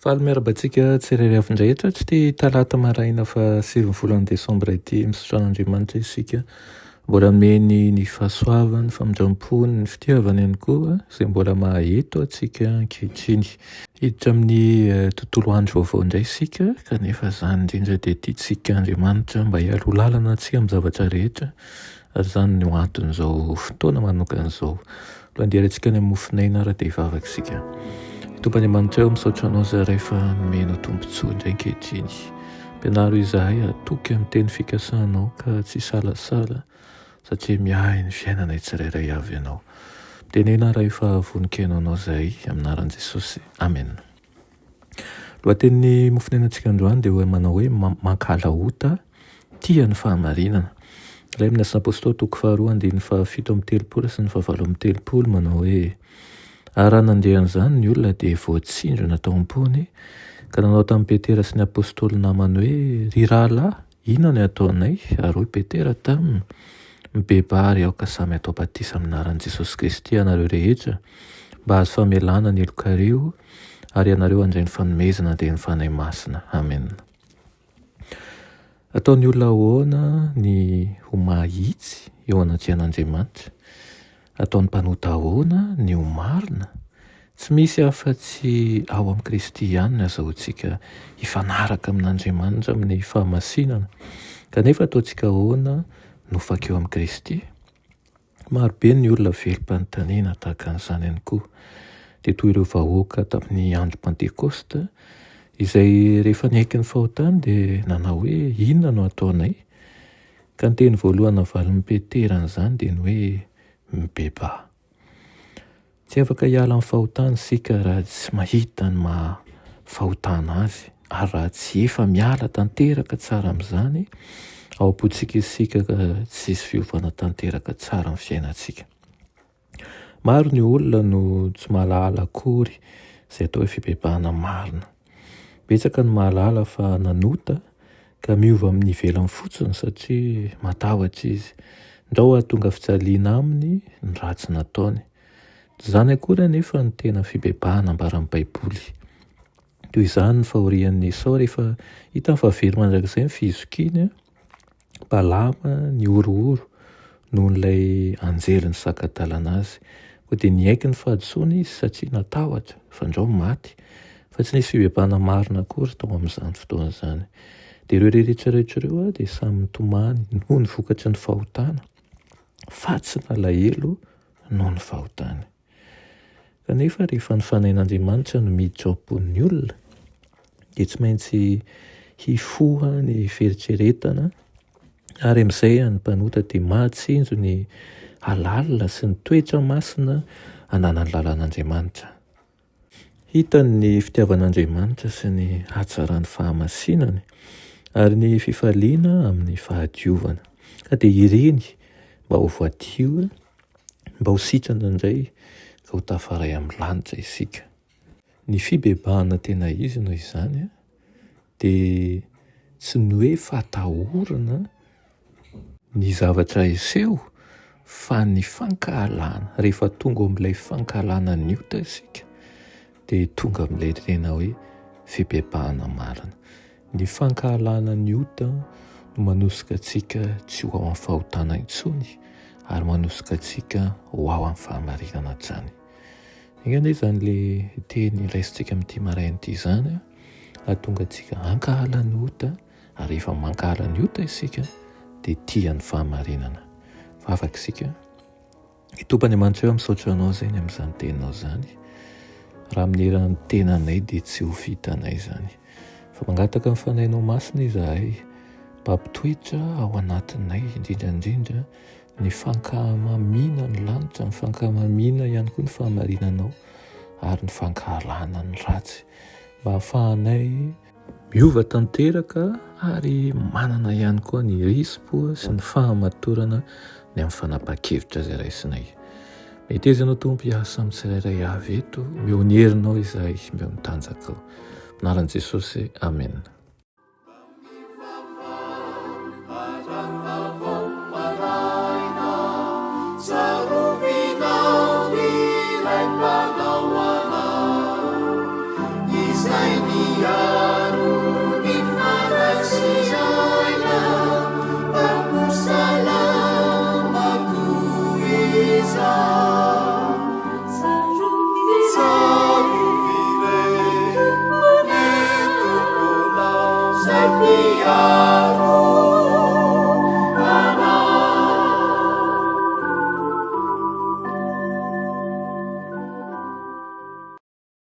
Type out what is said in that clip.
Faly miarabantsika tsirery avin-drehitra tsy tia talata maraina fa 7 Desambra ity misotroan'Andriamanitra isika. Mbola meny ny fahasoavany, famindram-pony, ny fitiavany ihany koa izay mbola maheto antsika ankehitriny. Hiditra amin'ny tontolo andro vaovao indray isika, kanefa izany indrindra dia tiantsika Andriamanitra mba hiaro lalana antsika amin'ny zavatra rehetra. Ary izany no anton'izao fotoana manokana izao. Andehanantsika any amin'ny mofinaina ara dia hivavaka isika. Tompon'Andriamanitra eo misaotra anao izay rehefa nomena tombontsoa indray ankehitriny. Ampianaro izahay hatoky amin'ny teny fikasanao ka tsy salasala satria miahy ny fiainana tsirairay avy ianao. Tenena rehefa voninkaina anao izahay amin'ny anaran'i Jesosy. Amen. Lohatenin'ny mofinainantsika androany dia hoe manao hoe mankala ota tia ny fahamarinana. Ilay amin'ny Asina Apôstôly toko 2:7-telopolo sy ny 8:telopolo manao hoe raha nandehan'izany ny olona dia voatsindro natao am-pony ka nanao tamin'ny Petera sy ny Apôstôly namany hoe ry rahalahy, inona ny ataonay? Ary hoy Petera taminy, mibebary aoka samy atao batisa amin'ny anaran'i Jesosy Kristy anareo rehetra mba hahazo famelana ny elokareo ary ianareo handray ny fanomezana dia ny fanahy masina. Amen. Ataon'ny olona ahoana ny ho mahitsy eo anaty an'Andriamanitra? Ataon'ny mpanota ahoana ny ho marina? Tsy misy afa-tsy ao amin'ny Kristy ihany ny azahoantsika hifanaraka amin'Andriamanitra amin'ny fahamasinana. Kanefa ataontsika ahoana no fakeo amin'ny Kristy? Marobe ny olona velom-panontaniana tahaka an'izany ihany koa. Dia toy ireo vahoaka tamin'ny andro Pentekosta izay rehefa niaiky ny fahotany dia nanao hoe inona no ataonay? Ka ny teny voalohany avalin'ny Petera an'izany dia ny hoe mibeba. Tsy afaka hiala amin'ny fahotana isika raha tsy mahita ny mahafahotana azy, ary raha tsy efa miala tanteraka tsara amin'izany ao am-potsika isika ka tsy misy fiovana tanteraka tsara amin'ny fiainantsika. Maro ny olona no tsy mahalala akory izay atao hoe fibebahana marina. Betsaka ny mahalala fa nanota ka miova amin'ny ivelany fotsiny satria matahotra izy. Ndao ahatonga fijaliana aminy ny ratsy nataony. Izany akory anefa ny tena fibebahana ambaran'ny Baiboly. Toy izany ny fahorian'ny Esau rehefa hitany fa very mandrakizay ny fihizokiny, Balama ny orooro noho n'ilay anjely ny saka-dalana azy. Koa dia niaiky ny fahadisoana izy satria natahotra fa ndao maty. Fa tsy nisy fibebahana marina akory tao amin'izany fotoana izany. Dia ireo rehetra ireo dia samy nitomany noho ny vokatry ny fahotana. Fa tsy nalahelo noho ny fahotany. Kanefa rehefa ny fanahin'Andriamanitra no miditra ao am-pon'ny olona dia tsy maintsy hifoha ny fieritreretana ary amin'izay ny mpanota dia mahatsinjo ny alalina sy ny toetra masina ananan'ny lalàn'Andriamanitra. Hitany ny fitiavan'Andriamanitra sy ny hatsaran'ny fahamasinany ary ny fifaliana amin'ny fahadiovana. Ka dia ireny mba ho voadio, mba ho sitrana indray ka ho tafaray amin'ny lanitra isika. Ny fibebahana tena izy noho izany dia tsy ny hoe fatahorana ny zavatra iseho fa ny fankahalana. Rehefa tonga amin'ilay fankahalana ny ota isika dia tonga amin'ilay tena hoe fibebahana marina. Ny fankahalana ny ota no manosika antsika tsy ho ao amin'ny fahotana intsony ary manosika antsika ho ao amin'ny fahamarinana hatrany. Ingany izany ilay teny raisintsika amin'ity marain'ity izany hahatonga antsika hankahala ny ota ary rehefa mankahala ny ota isika dia tia ny fahamarinana. Vavaka isika. Ny Tompon'Andriamanitra eo misaotra anao izany amin'izany teninao izany. Raha minerana ny tenanay dia tsy ho vitanay izany. Fa mangataka ny fanahinao masina izahay mba hampitoetra ao anatinay indrindra ny fankahamamiana ny lanitra, ny fankahamamiana ihany koa ny fahamarinanao ary ny fankahalana ny ratsy mba hahafahanay miova tanteraka ary manana ihany koa ny rispo sy ny fahamatorana ny amin'ny fanapa-kevitra izay raisinay. Metezanao Tompo hiasa amin'ny tsirairay avy eto, meo ny herinao izahay, meo ny tanjakao. Anaran'i Jesosy. Amen.